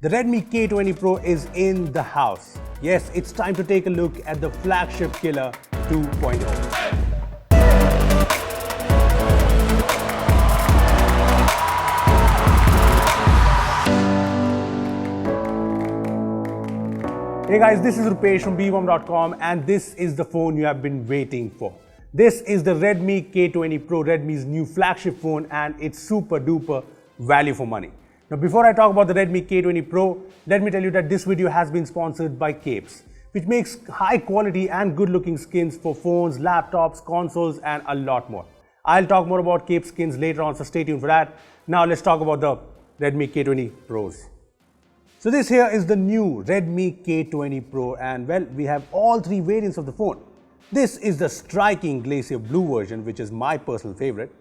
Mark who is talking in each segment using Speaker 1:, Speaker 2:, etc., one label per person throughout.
Speaker 1: The Redmi K20 Pro is in the house. Yes, it's time to take a look at the flagship killer 2.0. Hey guys, this is Rupesh from Beebom.com and this is the phone you have been waiting for. This is the Redmi K20 Pro, Redmi's new flagship phone, and it's super duper value for money. Now before I talk about the Redmi K20 Pro, let me tell you that this video has been sponsored by Capes, which makes high quality and good looking skins for phones, laptops, consoles and a lot more. I'll talk more about Capes skins later on, so stay tuned for that. Now let's talk about the Redmi K20 Pros. So this here is the new Redmi K20 Pro, and well, we have all three variants of the phone. This is the striking glacier blue version, which is my personal favorite.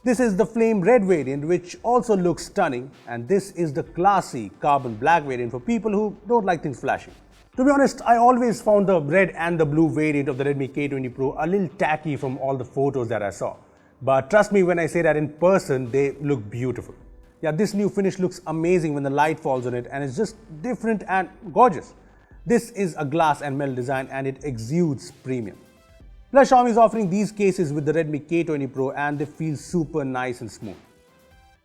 Speaker 1: This is the flame red variant, which also looks stunning, and this is the classy carbon black variant for people who don't like things flashy. To be honest, I always found the red and the blue variant of the Redmi K20 Pro a little tacky from all the photos that I saw. But trust me when I say that in person, they look beautiful. Yeah, this new finish looks amazing when the light falls on it, and it's just different and gorgeous. This is a glass and metal design and it exudes premium. Plus Xiaomi is offering these cases with the Redmi K20 Pro and they feel super nice and smooth.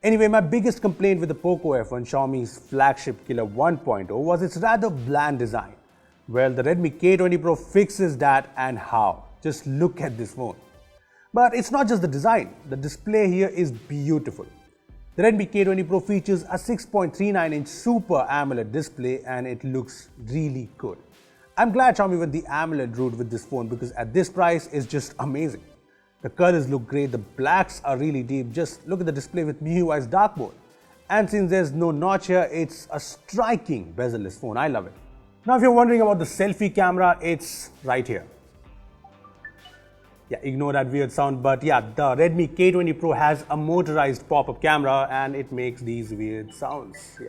Speaker 1: Anyway, my biggest complaint with the Poco F1, Xiaomi's flagship killer 1.0, was its rather bland design. Well, the Redmi K20 Pro fixes that, and how? Just look at this phone. But it's not just the design, the display here is beautiful. The Redmi K20 Pro features a 6.39-inch Super AMOLED display and it looks really good. I'm glad Xiaomi went the AMOLED route with this phone because at this price it's just amazing. The colors look great, the blacks are really deep, just look at the display with MIUI's dark mode. And since there's no notch here, it's a striking bezel-less phone, I love it. Now if you're wondering about the selfie camera, it's right here. Yeah, ignore that weird sound, but yeah, the Redmi K20 Pro has a motorized pop-up camera and it makes these weird sounds. Yeah.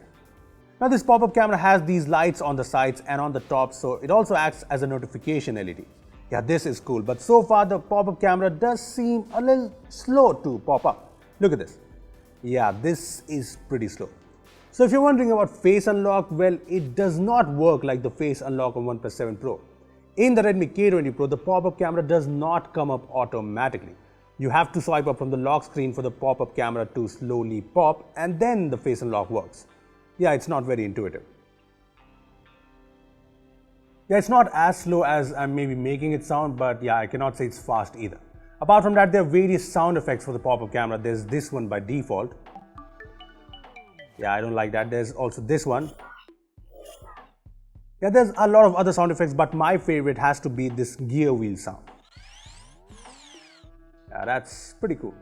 Speaker 1: Now this pop-up camera has these lights on the sides and on the top, so it also acts as a notification LED. Yeah, this is cool, but so far the pop-up camera does seem a little slow to pop up. Look at this. Yeah, this is pretty slow. So if you're wondering about face unlock, well, it does not work like the face unlock on OnePlus 7 Pro. In the Redmi K20 Pro, the pop-up camera does not come up automatically. You have to swipe up from the lock screen for the pop-up camera to slowly pop, and then the face unlock works. Yeah, it's not very intuitive. Yeah, it's not as slow as I'm maybe making it sound, but yeah, I cannot say it's fast either. Apart from that, there are various sound effects for the pop-up camera. There's this one by default. Yeah, I don't like that. There's also this one. Yeah, there's a lot of other sound effects, but my favorite has to be this gear wheel sound. Yeah, that's pretty cool.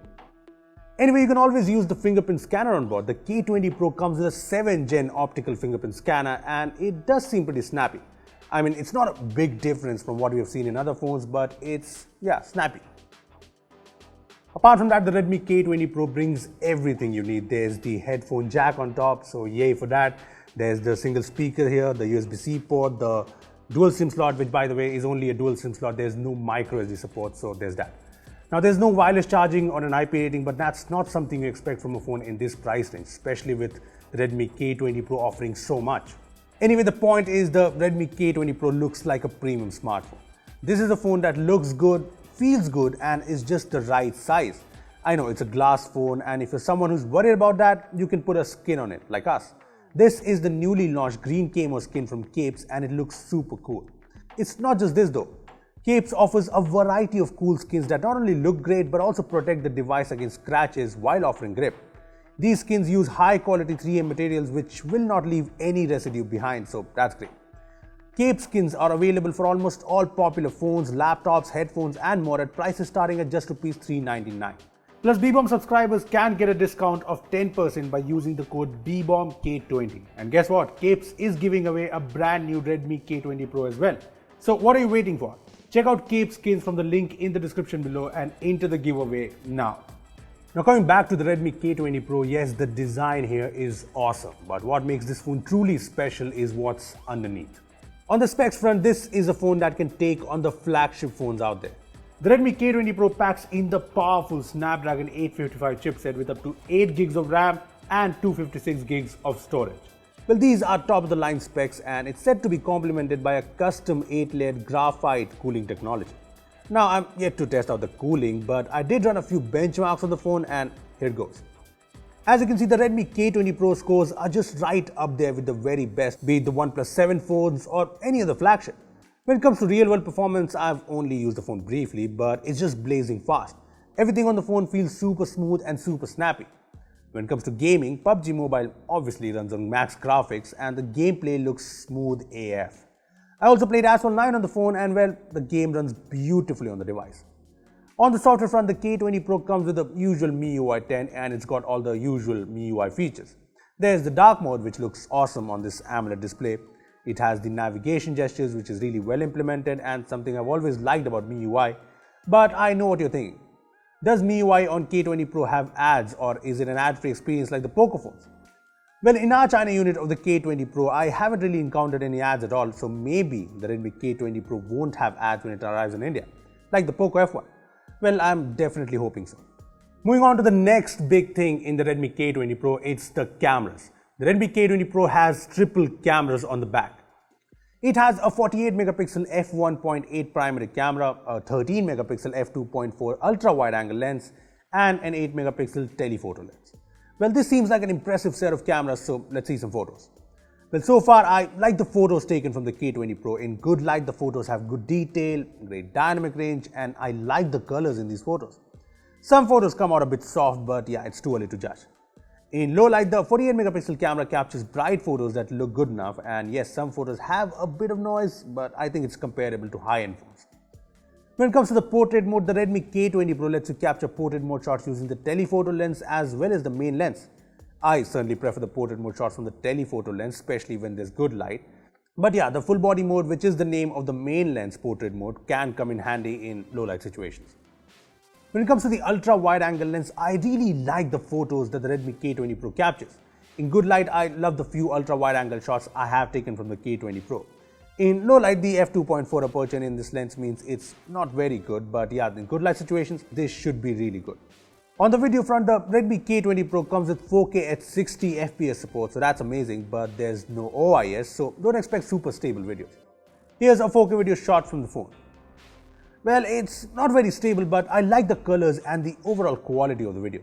Speaker 1: Anyway, you can always use the fingerprint scanner on board. The K20 Pro comes with a 7th gen optical fingerprint scanner and it does seem pretty snappy. I mean, it's not a big difference from what we have seen in other phones, but it's, yeah, snappy. Apart from that, the Redmi K20 Pro brings everything you need. There's the headphone jack on top, so yay for that. There's the single speaker here, the USB-C port, the dual SIM slot, which by the way is only a dual SIM slot. There's no micro SD support, so there's that. Now there's no wireless charging on an IP rating, but that's not something you expect from a phone in this price range, especially with the Redmi K20 Pro offering so much. Anyway, the point is the Redmi K20 Pro looks like a premium smartphone. This is a phone that looks good, feels good, and is just the right size. I know it's a glass phone, and if you're someone who's worried about that, you can put a skin on it, like us. This is the newly launched green camo skin from Capes and it looks super cool. It's not just this though. Capes offers a variety of cool skins that not only look great but also protect the device against scratches while offering grip. These skins use high quality 3M materials which will not leave any residue behind, so that's great. Cape skins are available for almost all popular phones, laptops, headphones and more at prices starting at just Rs 399. Plus, Beebom subscribers can get a discount of 10% by using the code BEEBOMK20. And guess what? Capes is giving away a brand new Redmi K20 Pro as well. So what are you waiting for? Check out Cape skins from the link in the description below and enter the giveaway now. Now coming back to the Redmi K20 Pro, yes, the design here is awesome. But what makes this phone truly special is what's underneath. On the specs front, this is a phone that can take on the flagship phones out there. The Redmi K20 Pro packs in the powerful Snapdragon 855 chipset with up to 8 gigs of RAM and 256 gigs of storage. Well, these are top of the line specs and it's said to be complemented by a custom 8-layered graphite cooling technology. Now, I'm yet to test out the cooling, but I did run a few benchmarks on the phone and here it goes. As you can see, the Redmi K20 Pro scores are just right up there with the very best, be it the OnePlus 7 phones or any other flagship. When it comes to real-world performance, I've only used the phone briefly, but it's just blazing fast. Everything on the phone feels super smooth and super snappy. When it comes to gaming, PUBG Mobile obviously runs on max graphics and the gameplay looks smooth AF. I also played Asphalt 9 on the phone and well, the game runs beautifully on the device. On the software front, the K20 Pro comes with the usual MIUI 10 and it's got all the usual MIUI features. There's the dark mode which looks awesome on this AMOLED display. It has the navigation gestures which is really well implemented and something I've always liked about MIUI. But I know what you're thinking. Does MIUI on K20 Pro have ads or is it an ad-free experience like the Poco phones? Well, in our China unit of the K20 Pro, I haven't really encountered any ads at all, so maybe the Redmi K20 Pro won't have ads when it arrives in India, like the Poco F1. Well, I'm definitely hoping so. Moving on to the next big thing in the Redmi K20 Pro, it's the cameras. The Redmi K20 Pro has triple cameras on the back. It has a 48 megapixel f1.8 primary camera, a 13 megapixel f2.4 ultra wide angle lens and an 8 megapixel telephoto lens. Well, this seems like an impressive set of cameras, so let's see some photos. Well, so far I like the photos taken from the K20 Pro. In good light, the photos have good detail, great dynamic range and I like the colors in these photos. Some photos come out a bit soft, but yeah, it's too early to judge. In low light, the 48 megapixel camera captures bright photos that look good enough and yes, some photos have a bit of noise, but I think it's comparable to high-end phones. When it comes to the portrait mode, the Redmi K20 Pro lets you capture portrait mode shots using the telephoto lens as well as the main lens. I certainly prefer the portrait mode shots from the telephoto lens, especially when there's good light. But yeah, the full body mode, which is the name of the main lens portrait mode, can come in handy in low light situations. When it comes to the ultra wide angle lens, I really like the photos that the Redmi K20 Pro captures. In good light, I love the few ultra wide angle shots I have taken from the K20 Pro. In low light, the f2.4 aperture in this lens means it's not very good, but yeah, in good light situations, this should be really good. On the video front, the Redmi K20 Pro comes with 4K at 60 FPS support, so that's amazing, but there's no OIS, so don't expect super stable videos. Here's a 4K video shot from the phone. Well, it's not very stable, but I like the colors and the overall quality of the video.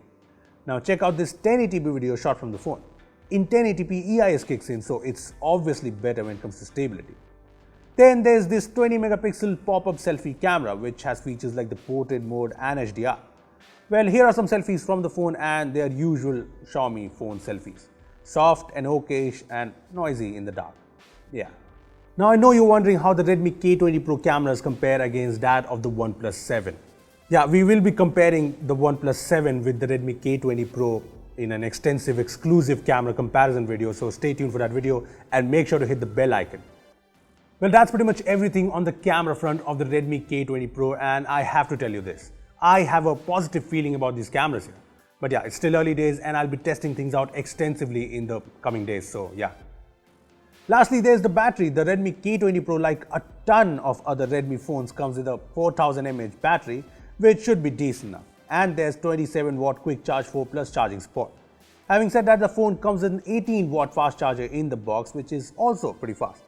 Speaker 1: Now check out this 1080p video shot from the phone. In 1080p, EIS kicks in, so it's obviously better when it comes to stability. Then there's this 20 megapixel pop-up selfie camera, which has features like the portrait mode and HDR. Well, here are some selfies from the phone and their usual Xiaomi phone selfies. Soft and okayish and noisy in the dark. Yeah. Now I know you're wondering how the Redmi K20 Pro cameras compare against that of the OnePlus 7. Yeah, we will be comparing the OnePlus 7 with the Redmi K20 Pro in an extensive exclusive camera comparison video, so stay tuned for that video and make sure to hit the bell icon. Well, that's pretty much everything on the camera front of the Redmi K20 Pro and I have to tell you this. I have a positive feeling about these cameras here. But yeah, it's still early days and I'll be testing things out extensively in the coming days, so yeah. Lastly, there's the battery. The Redmi K20 Pro, like a ton of other Redmi phones, comes with a 4000 mAh battery, which should be decent enough. And there's 27 watt quick charge 4+ charging support. Having said that, the phone comes with an 18 watt fast charger in the box, which is also pretty fast.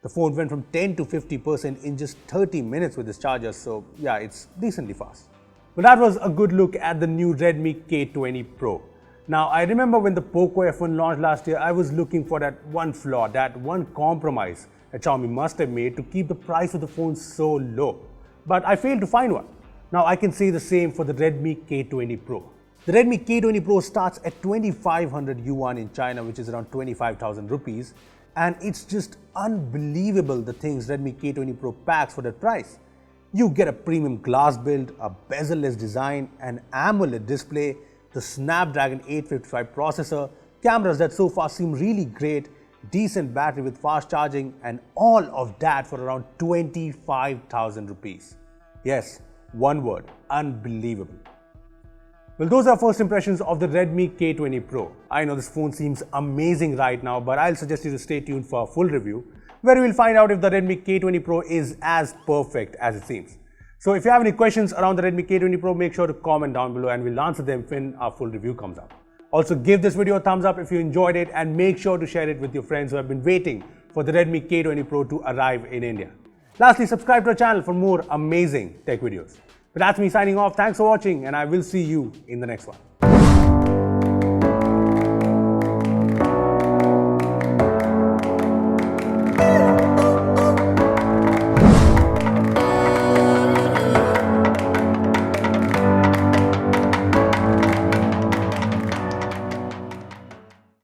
Speaker 1: The phone went from 10 to 50% in just 30 minutes with this charger, so yeah, it's decently fast. But that was a good look at the new Redmi K20 Pro. Now, I remember when the Poco F1 launched last year, I was looking for that one flaw, that one compromise that Xiaomi must have made to keep the price of the phone so low. But I failed to find one. Now, I can say the same for the Redmi K20 Pro. The Redmi K20 Pro starts at 2500 yuan in China, which is around 25,000 rupees. And it's just unbelievable the things Redmi K20 Pro packs for that price. You get a premium glass build, a bezel-less design, an AMOLED display, the Snapdragon 855 processor, cameras that so far seem really great, decent battery with fast charging, and all of that for around 25,000 rupees. Yes, one word, unbelievable. Well, those are first impressions of the Redmi K20 Pro. I know this phone seems amazing right now, but I'll suggest you to stay tuned for a full review, where we'll find out if the Redmi K20 Pro is as perfect as it seems. So if you have any questions around the Redmi K20 Pro, make sure to comment down below and we'll answer them when our full review comes out. Also, give this video a thumbs up if you enjoyed it and make sure to share it with your friends who have been waiting for the Redmi K20 Pro to arrive in India. Lastly, subscribe to our channel for more amazing tech videos. But that's me signing off. Thanks for watching and I will see you in the next one.